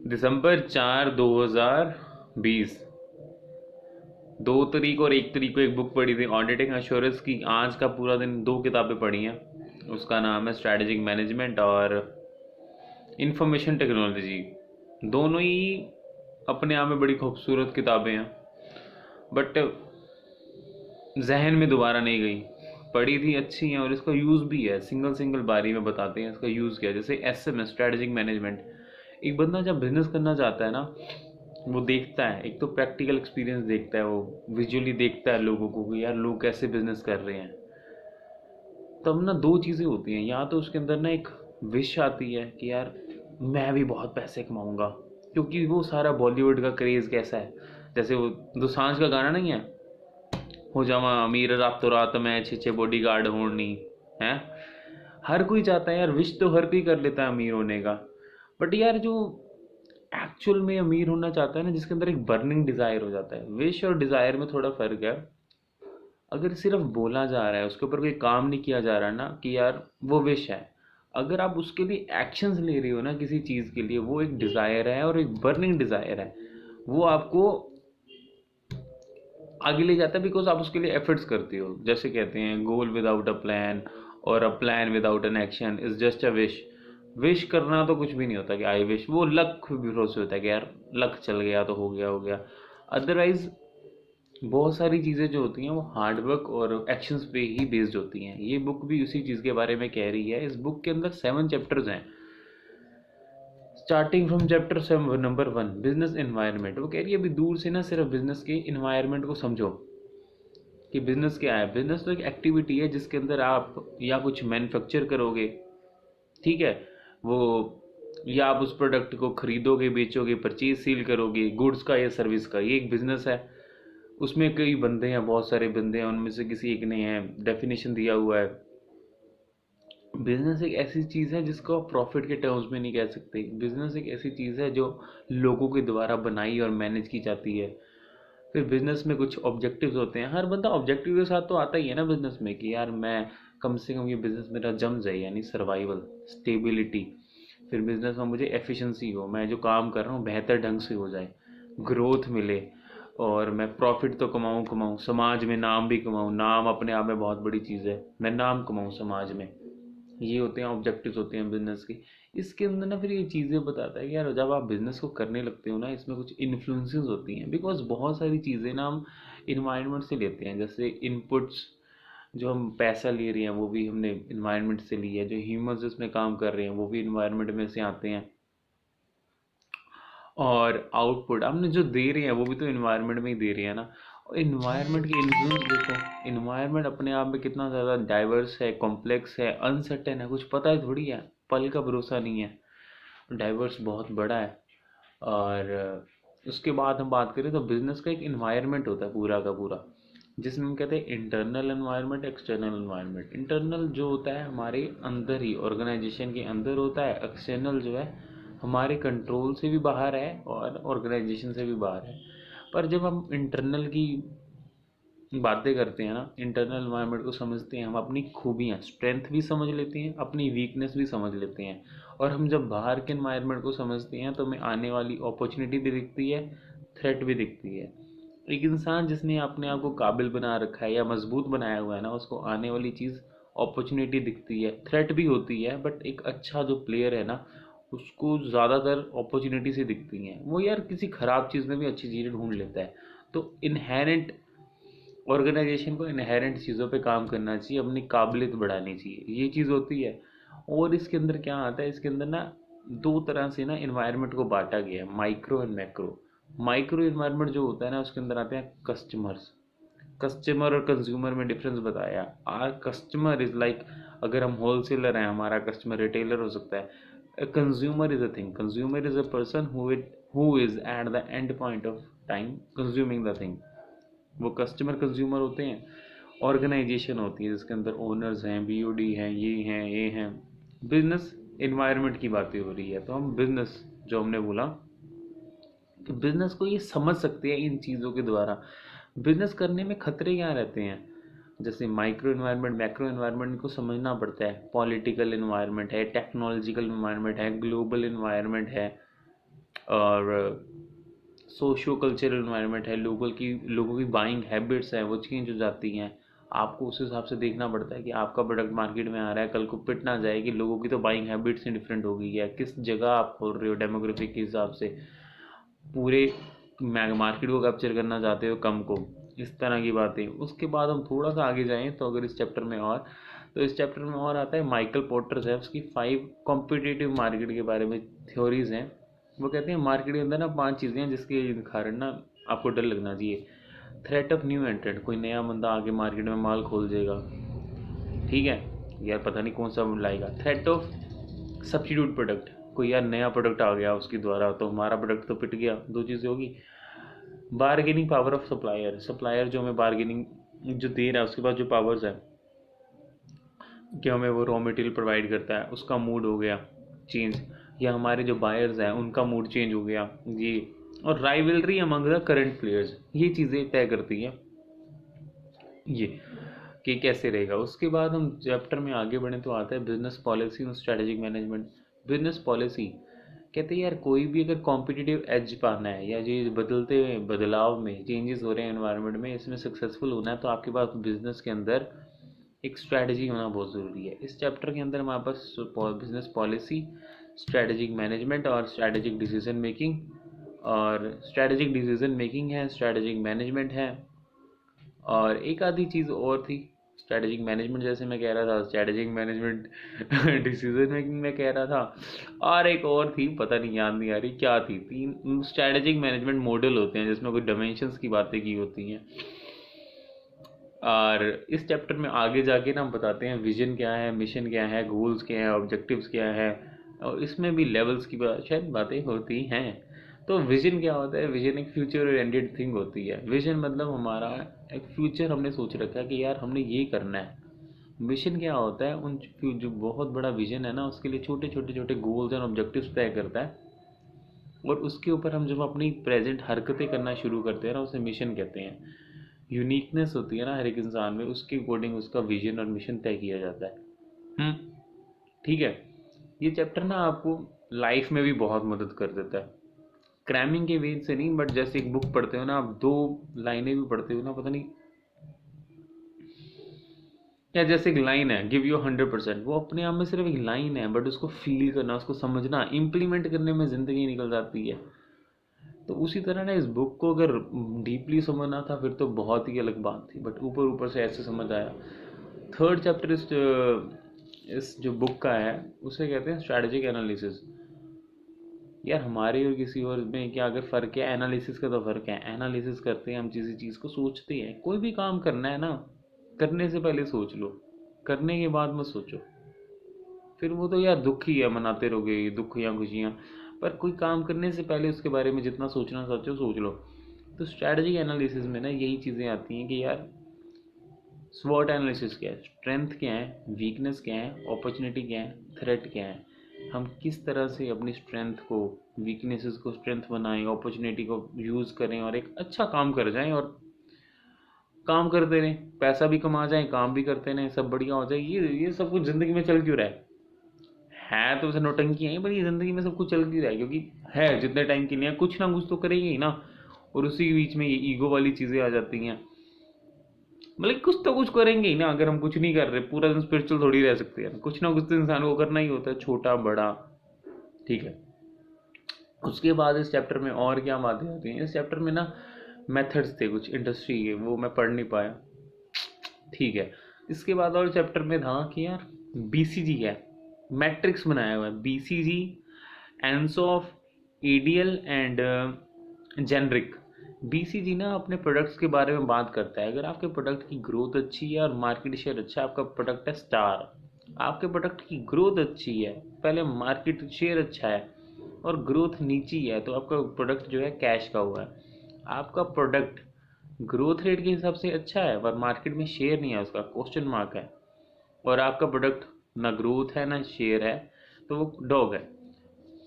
दिसंबर 4, 2020, 2 तारीख और 1 तारीख को एक बुक पढ़ी थी ऑडिटिंग एश्योरेंस की। आज का पूरा दिन दो किताबें पढ़ी हैं। उसका नाम है स्ट्रैटेजिक मैनेजमेंट और इंफॉर्मेशन टेक्नोलॉजी। दोनों ही अपने आप में बड़ी खूबसूरत किताबें हैं, बट जहन में दोबारा नहीं गई। पढ़ी थी, अच्छी हैं, और इसका यूज़ भी है। सिंगल सिंगल बारी में बताते हैं इसका यूज़ क्या है। जैसे एसएमएस, स्ट्रैटेजिक मैनेजमेंट। एक बंदा जब बिजनेस करना चाहता है ना, वो देखता है, एक तो प्रैक्टिकल एक्सपीरियंस देखता है, वो विजुअली देखता है लोगों को कि यार लोग कैसे बिजनेस कर रहे हैं। तब ना दो चीज़ें होती हैं, या तो उसके अंदर ना एक विश आती है कि यार मैं भी बहुत पैसे कमाऊंगा, क्योंकि वो सारा बॉलीवुड का क्रेज़ कैसा है। जैसे वो दोसांझ का गाना नहीं है, हो जावा अमीर रातों रात में, अच्छे अच्छे बॉडी गार्ड होनी है। हर कोई चाहता है यार, विश तो हर कोई कर लेता है अमीर होने का। बट यार जो एक्चुअल में अमीर होना चाहता है ना, जिसके अंदर एक बर्निंग डिज़ायर हो जाता है, विश और डिज़ायर में थोड़ा फ़र्क है। अगर सिर्फ बोला जा रहा है, उसके ऊपर कोई काम नहीं किया जा रहा ना कि यार वो विश है, अगर आप उसके लिए एक्शंस ले रहे हो ना किसी चीज़ के लिए, वो एक डिज़ायर है और एक बर्निंग डिज़ायर है। वो आपको आगे ले जाता है, बिकॉज आप उसके लिए एफर्ट्स करते हो। जैसे कहते हैं, गोल विदाउट अ प्लान और a plan without an action is just a wish. Wish करना तो कुछ भी नहीं होता कि आई विश, वो लक भरोसे होता है कि यार लक चल गया तो हो गया हो गया। अदरवाइज बहुत सारी चीज़ें जो होती हैं वो हार्डवर्क और एक्शंस पे ही बेस्ड होती हैं। ये बुक भी उसी चीज़ के बारे में कह रही है। इस बुक के अंदर 7 चैप्टर्स हैं, starting from chapter number 1, business environment. वो कह रही है अभी दूर से ना सिर्फ बिजनेस के इन्वायरमेंट को समझो कि बिजनेस क्या है। बिजनेस तो एक एक्टिविटी है जिसके अंदर आप या कुछ मैन्युफैक्चर करोगे, ठीक है, वो, या आप उस प्रोडक्ट को खरीदोगे, बेचोगे, परचेज सील करोगे, गुड्स का या सर्विस का, ये एक बिजनेस है। उसमें कई बंदे हैं, बहुत सारे बंदे हैं, उनमें से किसी एक ने है डेफिनेशन दिया हुआ है। बिजनेस एक ऐसी चीज़ है जिसको आप प्रॉफिट के टर्म्स में नहीं कह सकते। बिजनेस एक ऐसी चीज़ है जो लोगों के द्वारा बनाई और मैनेज की जाती है। फिर बिजनेस में कुछ ऑब्जेक्टिव्स होते हैं। हर बंदा ऑब्जेक्टिव के साथ तो आता ही है ना बिजनेस में, कि यार मैं कम से कम ये बिजनेस मेरा जम जाए, यानी सर्वाइवल, स्टेबिलिटी। फिर बिजनेस में मुझे एफिशिएंसी हो, मैं जो काम कर रहा हूँ बेहतर ढंग से हो जाए, ग्रोथ मिले, और मैं प्रॉफिट तो कमाऊँ कमाऊँ, समाज में नाम भी कमाऊँ। नाम अपने आप में बहुत बड़ी चीज़ है, मैं नाम कमाऊँ समाज में। ये होते हैं ऑब्जेक्टिव्स, होते हैं बिजनेस के। इसके अंदर ना फिर ये चीज़ें बताता है कि यार जब आप बिजनेस को करने लगते हो ना, इसमें कुछ इन्फ्लुएंसेस होती हैं, बिकॉज बहुत सारी चीज़ें ना हम इन्वायरमेंट से लेते हैं। जैसे इनपुट्स, जो हम पैसा ले रहे हैं वो भी हमने इन्वायरमेंट से लिया है, जो ह्यूमंस इसमें काम कर रहे हैं वो भी इन्वायरमेंट में से आते हैं, और आउटपुट हमने जो दे रहे हैं वो भी तो इन्वायरमेंट में ही दे रहे हैं ना। और इन्वायरमेंट की इन्फ्लुएंस देखो, इन्वायरमेंट अपने आप में कितना ज़्यादा डाइवर्स है, कॉम्प्लेक्स है, अनसर्टेन है, कुछ पता है थोड़ी है, पल का भरोसा नहीं है, डाइवर्स बहुत बड़ा है। और उसके बाद हम बात करें तो बिजनेस का एक इन्वायरमेंट होता है पूरा का पूरा, जिसमें हम कहते हैं internal environment, external environment. Internal जो होता है हमारे अंदर ही, ऑर्गेनाइजेशन के अंदर होता है। एक्सटर्नल जो है हमारे कंट्रोल से भी बाहर है और ऑर्गेनाइजेशन से भी बाहर है। पर जब हम इंटरनल की बातें करते हैं ना, इंटरनल एनवायरनमेंट को समझते हैं, हम अपनी खूबियाँ, स्ट्रेंथ भी समझ लेते हैं, अपनी वीकनेस भी समझ लेते हैं। और हम जब बाहर के एनवायरनमेंट को समझते हैं तो हमें आने वाली अपॉर्चुनिटी भी दिखती है, थ्रेट भी दिखती है। एक इंसान जिसने अपने आप को काबिल बना रखा है या मजबूत बनाया हुआ है ना, उसको आने वाली चीज़ अपॉर्चुनिटी दिखती है, थ्रेट भी होती है। बट एक अच्छा जो प्लेयर है ना, उसको ज़्यादातर अपॉर्चुनिटी से दिखती हैं। वो यार किसी ख़राब चीज़ में भी अच्छी चीज़ें ढूंढ लेता है। तो इनहेरेंट ऑर्गेनाइजेशन को इनहेरेंट चीज़ों पे काम करना चाहिए, अपनी काबिलियत बढ़ानी चाहिए, ये चीज़ होती है। और इसके अंदर क्या आता है, इसके अंदर ना दो तरह से ना इन्वायरमेंट को बांटा गया है, micro and macro. Micro environment जो होता है ना, उसके अंदर आते हैं कस्टमर्स। कस्टमर और कंज्यूमर में डिफरेंस बताया। आर कस्टमर इज़ लाइक, अगर हम होलसेलर हैं, हमारा कस्टमर रिटेलर हो सकता है। Consumer is a thing, consumer is a person who is at the end point of time consuming the thing. वो कस्टमर कंज्यूमर होते हैं। ऑर्गेनाइजेशन होती है जिसके अंदर ओनर्स हैं, बीओडी हैं, ये हैं। बिजनेस इन्वायरमेंट की बातें हो रही है, तो हम बिजनेस जो हमने बोला कि बिजनेस को ये समझ सकते हैं इन चीज़ों के द्वारा। बिजनेस करने में खतरे क्या रहते हैं, जैसे माइक्रो इन्वायरमेंट, मैक्रो इन्वायरमेंट को समझना पड़ता है। पॉलिटिकल इन्वायरमेंट है, टेक्नोलॉजिकल इन्वायरमेंट है, ग्लोबल इन्वायरमेंट है, और सोशियो कल्चरल इन्वायरमेंट है, लोगों की बाइंग हैबिट्स हैं वो चेंज हो जाती हैं। आपको उस हिसाब से देखना पड़ता है कि आपका प्रोडक्ट मार्केट में आ रहा है, कल को पिट ना जाए कि लोगों की तो बाइंग हैबिट्स ही डिफरेंट हो गई है, किस जगह आप खोल रहे हो डेमोग्राफिक के हिसाब से, पूरे मार्केट को कैप्चर करना चाहते हो कम को, इस तरह की बातें। उसके बाद हम थोड़ा सा आगे जाएं तो अगर इस चैप्टर में और, तो इस चैप्टर में और आता है माइकल पोर्टर है, उसकी 5 कॉम्पिटिटिव मार्केट के बारे में थ्योरीज हैं। वो कहते हैं मार्केट के अंदर ना 5 चीज़ें हैं जिसके कारण ना आपको डर लगना चाहिए। थ्रेट ऑफ न्यू एंट्रेंट, कोई नया बंदा आके मार्केट में माल खोल देगा, ठीक है, यार पता नहीं कौन सा लाएगा। थ्रेट ऑफ सब्स्टिट्यूट प्रोडक्ट, कोई यार नया प्रोडक्ट आ गया उसके द्वारा तो हमारा प्रोडक्ट तो पिट गया, 2 चीज़ें होगी। Bargaining power of supplier, supplier जो हमें बार्गेनिंग जो दे रहा है उसके पास जो पावर्स है कि हमें वो रॉ मटेरियल प्रोवाइड करता है, उसका मूड हो गया चेंज, या हमारे जो बायर्स हैं उनका मूड चेंज हो गया ये। और rivalry among the current players, ये चीज़ें तय करती हैं ये कि कैसे रहेगा। उसके बाद हम चैप्टर में आगे बढ़े तो आता है बिजनेस पॉलिसी और स्ट्रेटेजिक मैनेजमेंट। बिजनेस पॉलिसी कहते हैं यार कोई भी अगर कॉम्पिटिटिव एज पाना है या ये बदलते हुए बदलाव में चेंजेस हो रहे हैं एनवायरनमेंट में, इसमें सक्सेसफुल होना है तो आपके पास बिजनेस के अंदर एक स्ट्रैटेजी होना बहुत ज़रूरी है। इस चैप्टर के अंदर हमारे पास बिजनेस पॉलिसी, स्ट्रैटेजिक मैनेजमेंट और स्ट्रैटेजिक डिसीजन मेकिंग, और स्ट्रैटेजिक डिसीजन मेकिंग है, स्ट्रैटेजिक मैनेजमेंट है, और एक आधी चीज़ और थी स्ट्रैटेजिक मैनेजमेंट जैसे मैं कह रहा था, स्ट्रैटेजिक मैनेजमेंट डिसीजन मेकिंग में कह रहा था, और एक और थी पता नहीं याद नहीं आ रही क्या थी। 3 स्ट्रैटेजिक मैनेजमेंट मॉडल होते हैं जिसमें कुछ डायमेंशंस की बातें की होती हैं। और इस चैप्टर में आगे जाके ना हम बताते हैं विजन क्या है, मिशन क्या है, गोल्स क्या है, ऑब्जेक्टिव्स क्या है, और इसमें भी लेवल्स की शायद बातें होती हैं। तो विजन क्या होता है? विजन एक फ्यूचर ओरिएंटेड थिंग होती है। विजन मतलब हमारा एक फ्यूचर हमने सोच रखा है कि यार हमने ये करना है। मिशन क्या होता है? उन जो बहुत बड़ा विजन है ना उसके लिए छोटे छोटे छोटे गोल्स एंड ऑब्जेक्टिव्स तय करता है, और उसके ऊपर हम जब अपनी प्रेजेंट हरकतें करना शुरू करते हैं ना उसे मिशन कहते हैं। यूनिकनेस होती है ना हर एक इंसान में, उसके अकॉर्डिंग उसका विजन और मिशन तय किया जाता है। हम्म, ठीक है। ये चैप्टर ना आपको लाइफ में भी बहुत मदद कर देता है, क्रैमिंग के वे से नहीं, बट जैसे एक बुक पढ़ते हो ना आप, 2 लाइनें भी पढ़ते हो ना, पता नहीं या जैसे एक लाइन है गिव यू 100%, वो अपने आप में सिर्फ एक लाइन है, बट उसको फील करना, उसको समझना, इम्प्लीमेंट करने में ज़िंदगी निकल जाती है। तो उसी तरह ना इस बुक को अगर डीपली समझना था फिर तो बहुत ही अलग बात थी, बट ऊपर ऊपर से ऐसे समझ आया। थर्ड चैप्टर इस जो बुक का है उसे कहते हैं स्ट्रैटेजिक एनालिसिस। यार हमारे और किसी और में क्या अगर फ़र्क है? एनालिसिस का तो फ़र्क है, एनालिसिस करते हैं हम किसी चीज़ को, सोचते हैं। कोई भी काम करना है ना, करने से पहले सोच लो, करने के बाद मत सोचो, फिर वो तो यार दुख ही है, मनाते रहोगे दुख या खुशियाँ। पर कोई काम करने से पहले उसके बारे में जितना सोचना सोचो सोच लो। तो स्ट्रैटेजिक एनालिसिस में ना यही चीज़ें आती हैं कि यार स्वॉट एनालिसिस क्या है, स्ट्रेंथ क्या है, वीकनेस क्या है, अपॉर्चुनिटी क्या है, थ्रेट क्या है। हम किस तरह से अपनी स्ट्रेंथ को, वीकनेसेस को स्ट्रेंथ बनाएं, अपॉर्चुनिटी को यूज़ करें और एक अच्छा काम कर जाएं, और काम करते रहें, पैसा भी कमा जाएं, काम भी करते रहें, सब बढ़िया हो जाए। ये सब कुछ ज़िंदगी में चल क्यों रहा है तो वैसे नौटंकी है, पर ये ज़िंदगी में सब कुछ चल क्यों रहा है? क्योंकि है जितने टाइम के लिए कुछ ना कुछ तो करेंगे ही ना। और उसी के बीच में ये ईगो वाली चीज़ें आ जाती हैं। मतलब कुछ तो कुछ करेंगे ही ना, अगर हम कुछ नहीं कर रहे पूरा दिन स्पिरिचुअल थोड़ी रह सकते हैं, कुछ ना कुछ तो इंसान को करना ही होता है, छोटा बड़ा, ठीक है। उसके बाद इस चैप्टर में और क्या बातें होती हैं? इस चैप्टर में ना मेथड्स थे कुछ इंडस्ट्री के, वो मैं पढ़ नहीं पाया, ठीक है। इसके बाद और चैप्टर में था कि यार बीसीजी है, मैट्रिक्स बनाया हुआ है, BCG, Ansoff, ADL and generic. BCG ना अपने प्रोडक्ट्स के बारे में बात करता है। अगर आपके प्रोडक्ट की ग्रोथ अच्छी है और मार्केट शेयर अच्छा है, आपका प्रोडक्ट है स्टार। आपके प्रोडक्ट की ग्रोथ अच्छी है, पहले मार्केट शेयर अच्छा है और ग्रोथ नीची है, तो आपका प्रोडक्ट जो है कैश का हुआ है। आपका प्रोडक्ट ग्रोथ रेट के हिसाब से अच्छा है पर मार्केट में शेयर नहीं है, उसका क्वेश्चन मार्क है, और आपका प्रोडक्ट ना ग्रोथ है ना शेयर है, तो वो डॉग है।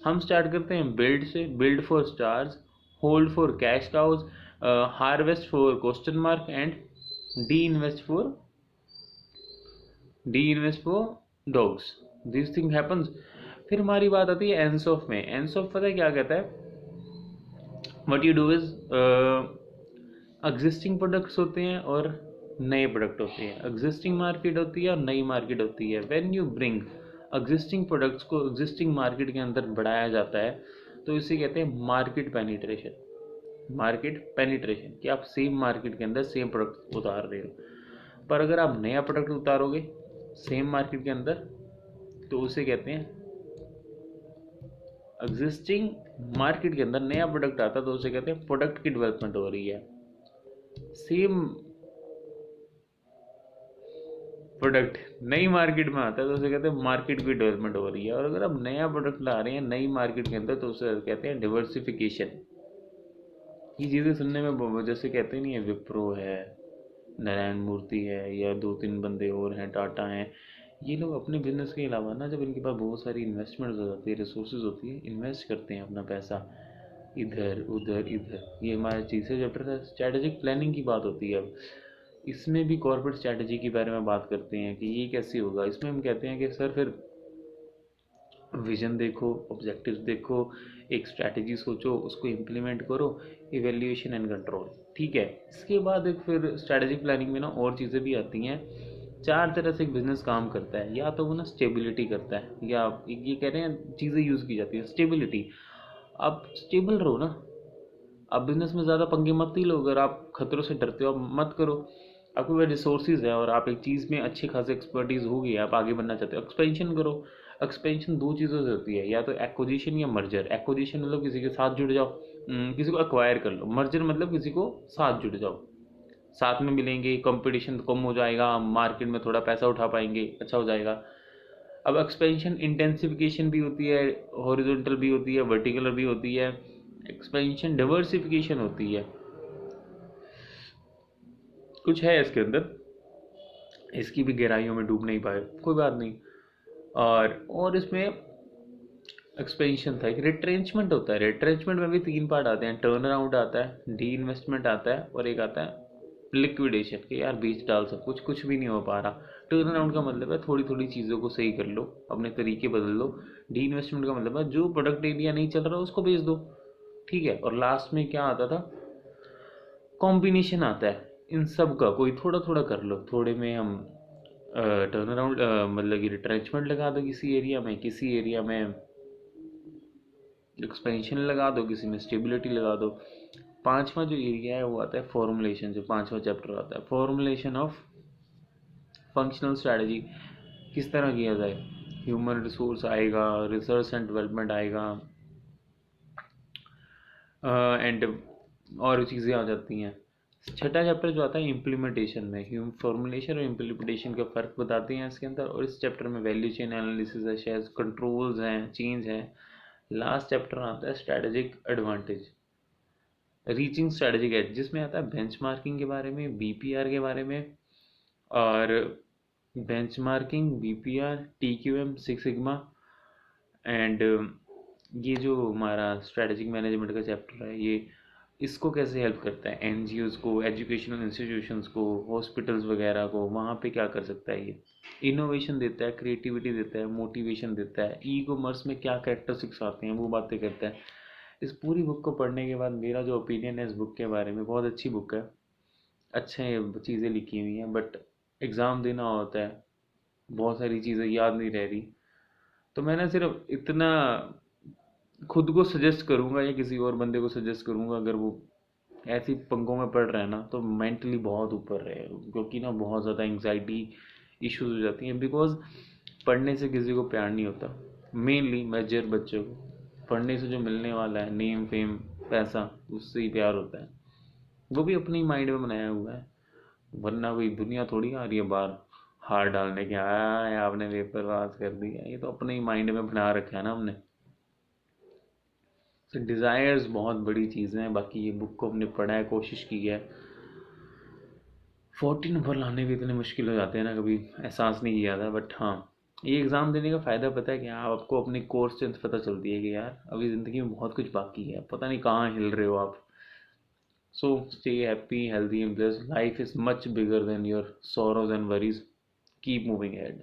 हम स्टार्ट करते हैं बिल्ड से। Build for stars, hold for cash cows, harvest for question mark and divest for dogs. This thing happens. फिर हमारी बात आती है एंसॉफ में। एंसॉफ पता है क्या कहता है? What you do is, existing products होते हैं और नए प्रोडक्ट होते हैं, एग्जिस्टिंग मार्केट होती है और नई मार्केट होती है। When you bring existing products को एग्जिस्टिंग मार्केट के अंदर बढ़ाया जाता है तो इसे कहते हैं मार्केट पेनिट्रेशन। मार्केट पेनिट्रेशन कि आप सेम मार्केट के अंदर सेम प्रोडक्ट उतार रहे हो। पर अगर आप नया प्रोडक्ट उतारोगे सेम मार्केट के अंदर तो उसे कहते हैं, एग्जिस्टिंग मार्केट के अंदर नया प्रोडक्ट आता है तो उसे कहते हैं प्रोडक्ट की डेवलपमेंट हो रही है। सेम प्रोडक्ट नई मार्केट में आता है तो उसे कहते हैं मार्केट की डेवलपमेंट हो रही है। और अगर आप नया प्रोडक्ट ला रहे हैं नई मार्केट के अंदर तो उसे कहते हैं डिवर्सिफिकेशन। ये चीज़ें सुनने में जैसे कहते नहीं है, विप्रो है, नारायण मूर्ति है, या 2-3 बंदे और हैं, टाटा हैं, ये लोग अपने बिजनेस के अलावा ना जब इनके पास बहुत सारी इन्वेस्टमेंट्स हो जाती है, रिसोर्सेज होती है, इन्वेस्ट करते हैं अपना पैसा इधर उधर इधर। ये हमारा तीसरा चैप्टर था, स्ट्रैटेजिक प्लानिंग की बात होती है। अब इसमें भी कॉर्पोरेट स्ट्रैटेजी के बारे में बात करते हैं कि ये कैसे होगा। इसमें हम कहते हैं कि सर फिर विजन देखो, ऑब्जेक्टिव्स देखो, एक स्ट्रैटेजी सोचो, उसको इम्प्लीमेंट करो, इवेल्यूएशन एंड कंट्रोल। ठीक है, इसके बाद एक फिर स्ट्रैटेजिक प्लानिंग में ना और चीज़ें भी आती हैं। 4 तरह से एक बिजनेस काम करता है, या तो वो ना स्टेबिलिटी करता है, या ये कह रहे हैं चीज़ें यूज़ की जाती है स्टेबिलिटी। आप स्टेबल रहो ना, आप बिजनेस में ज़्यादा पंगे मत ही लो। अगर आप खतरों से डरते हो आप मत करो। आपके पास रिसोर्सेज है और आप एक चीज़ में अच्छी खासी एक्सपर्टीज होगी, आप आगे बढ़ना चाहते हो, एक्सपेंशन करो। एक्सपेंशन 2 चीज़ों से होती है, या तो एक्विजिशन या मर्जर। एक्विजिशन मतलब किसी के साथ जुड़ जाओ, किसी को एक्वायर कर लो। मर्जर मतलब किसी को साथ जुड़ जाओ, साथ में मिलेंगे, कंपटीशन कम हो जाएगा, मार्केट में थोड़ा पैसा उठा पाएंगे, अच्छा हो जाएगा। अब एक्सपेंशन इंटेंसिफिकेशन भी होती है, हॉरिजॉन्टल भी होती है, वर्टिकल भी होती है। एक्सपेंशन डाइवर्सिफिकेशन होती है। कुछ है इसके अंदर, इसकी भी गहराइयों में डूब नहीं पाए, कोई बात नहीं। और इसमें एक्सपेंशन था, एक रिट्रेंचमेंट होता है। रिट्रेंचमेंट में भी 3 पार्ट आते हैं, टर्न अराउंड आता है, डी इन्वेस्टमेंट आता है, और एक आता है लिक्विडेशन कि यार बीच डाल सब कुछ, कुछ भी नहीं हो पा रहा। टर्न अराउंड का मतलब है थोड़ी थोड़ी चीज़ों को सही कर लो, अपने तरीके बदल लो। डी इन्वेस्टमेंट का मतलब है जो प्रोडक्ट एरिया नहीं चल रहा उसको बेच दो। ठीक है, और लास्ट में क्या आता था, कॉम्बिनेशन आता है इन सब का, कोई थोड़ा थोड़ा कर लो। थोड़े में हम टर्न अराउंड मतलब कि रिट्रेंचमेंट लगा दो किसी एरिया में, किसी एरिया में एक्सपेंशन लगा दो, किसी में स्टेबिलिटी लगा दो। 5वां जो एरिया है वो आता है फॉर्मुलेशन, जो 5वां चैप्टर आता है, फॉर्मुलेशन ऑफ फंक्शनल स्ट्रैटेजी। किस तरह किया जाए, ह्यूमन रिसोर्स आएगा, रिसर्च एंड डेवलपमेंट आएगा, एंड और चीज़ें आ जाती हैं। 6ठा चैप्टर जो आता है इम्प्लीमेंटेशन में, ह्यूमन फॉर्मुलेशन और इम्प्लीमेंटेशन का फ़र्क बताते हैं इसके अंदर। और इस चैप्टर में वैल्यू चेन एनालिसिस है, शेयर्स कंट्रोल्स हैं, चेंज है। लास्ट चैप्टर आता है strategic advantage, reaching strategic edge, जिसमें आता है बेंचमार्किंग के बारे में, बीपीआर के बारे में। और benchmarking, BPR, TQM, six sigma, and ये जो हमारा स्ट्रैटेजिक मैनेजमेंट का चैप्टर है, ये इसको कैसे हेल्प करता है एनजीओज़ को, एजुकेशनल इंस्टीट्यूशंस को, हॉस्पिटल्स वगैरह को, वहाँ पे क्या कर सकता है ये। इनोवेशन देता है, क्रिएटिविटी देता है, मोटिवेशन देता है, ई कॉमर्स में क्या कैरेक्टरिस्टिक्स आते हैं वो बातें करता है। इस पूरी बुक को पढ़ने के बाद मेरा जो ओपिनियन है इस बुक के बारे में, बहुत अच्छी बुक है, अच्छे चीज़ें लिखी हुई हैं, बट एग्ज़ाम देना होता है, बहुत सारी चीज़ें याद नहीं रह रही। तो मैंने सिर्फ इतना खुद को सजेस्ट करूँगा या किसी और बंदे को सजेस्ट करूँगा, अगर वो ऐसी पंगों में पड़ रहे हैं ना तो मेंटली बहुत ऊपर रहे, क्योंकि ना बहुत ज़्यादा एंग्जाइटी इश्यूज हो जाती हैं। बिकॉज पढ़ने से किसी को प्यार नहीं होता, मेनली मेजर बच्चों को पढ़ने से जो मिलने वाला है नेम फेम पैसा, उससे ही प्यार होता है। वो भी अपनी माइंड में बनाया हुआ है, वरना कोई दुनिया थोड़ी आ रही है बाहर हार डालने के, आया आपने पेपर पास कर दिया, ये तो अपने ही माइंड में बना रखा है ना हमने। तो डिज़ायर्स बहुत बड़ी चीज़ें हैं। बाकी ये बुक को हमने पढ़ा है, कोशिश की है। 40 नंबर लाने भी इतने मुश्किल हो जाते हैं ना, कभी एहसास नहीं किया था। बट हाँ, ये एग्ज़ाम देने का फ़ायदा पता है क्या, आपको अपनी कोर्स स्ट्रेंथ पता चलती है कि यार अभी ज़िंदगी में बहुत कुछ बाकी है, पता नहीं कहाँ हिल रहे हो आप। So stay happy, healthy and blessed. Life is much bigger than your sorrows and worries. Keep moving ahead.